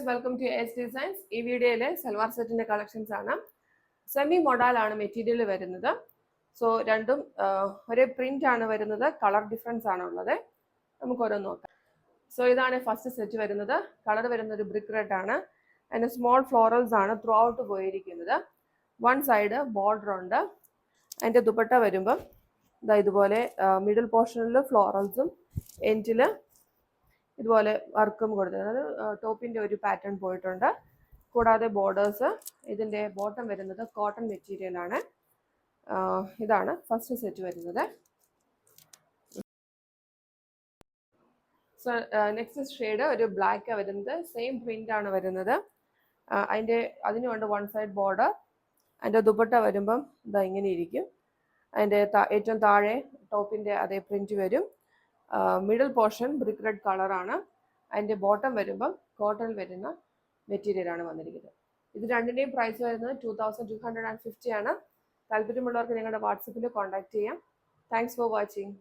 Welcome to S designs. ഈ വീഡിയോയിൽ സൽവാർ സെറ്റിന്റെ കളക്ഷൻസ് ആണ്. സെമി മൊഡാലാണ് മെറ്റീരിയൽ വരുന്നത്. സോ രണ്ടും ഒരേ പ്രിന്റ് ആണ് വരുന്നത്. കളർ ഡിഫറൻസ് ആണ് ഉള്ളത്. നമുക്ക് ഓരോന്ന് നോക്കാം. സോ ഇതാണ് ഫസ്റ്റ് സെറ്റ് വരുന്നത്. കളർ വരുന്നത് ഒരു ബ്രിക്ക് റെഡ് ആണ്. അതിന് സ്മോൾ ഫ്ലോറൽസ് ആണ് ത്രൂ ഔട്ട് പോയിരിക്കുന്നത്. വൺ സൈഡ് ബോർഡർ ഉണ്ട്. അതിൻ്റെ ദുപ്പട്ട വരുമ്പം ഇതുപോലെ മിഡിൽ പോർഷനിൽ ഫ്ലോറൽസും എൻഡിൽ ഇതുപോലെ വർക്കും കൊടുത്തത്. അതായത് ടോപ്പിൻ്റെ ഒരു പാറ്റേൺ പോയിട്ടുണ്ട്. കൂടാതെ ബോർഡേഴ്സ്. ഇതിൻ്റെ ബോട്ടം വരുന്നത് കോട്ടൺ മെറ്റീരിയൽ ആണ്. ഇതാണ് ഫസ്റ്റ് സെറ്റ് വരുന്നത്. സോ നെക്സ്റ്റ് ഷെയ്ഡ് ഒരു ബ്ലാക്ക് വരുന്നത്. സെയിം പ്രിന്റ് ആണ് വരുന്നത്. അതിനുണ്ട് വൺ സൈഡ് ബോർഡർ. അതിൻ്റെ ദുപ്പട്ട വരുമ്പം ഇങ്ങനെ ഇരിക്കും. അതിൻ്റെ ഏറ്റവും താഴെ ടോപ്പിൻ്റെ അതേ പ്രിന്റ് വരും. മിഡിൽ പോർഷൻ ബ്രിക്ക് റെഡ് കളറാണ്. അതിൻ്റെ ബോട്ടം വരുമ്പം കോട്ടൺ വരുന്ന മെറ്റീരിയലാണ് വന്നിരിക്കുന്നത്. ഇത് രണ്ടിൻ്റെയും പ്രൈസ് വരുന്നത് 2250 ആണ്. താല്പര്യമുള്ളവർക്ക് നിങ്ങളുടെ വാട്സപ്പിൽ കോൺടാക്ട് ചെയ്യാം. Thanks for watching.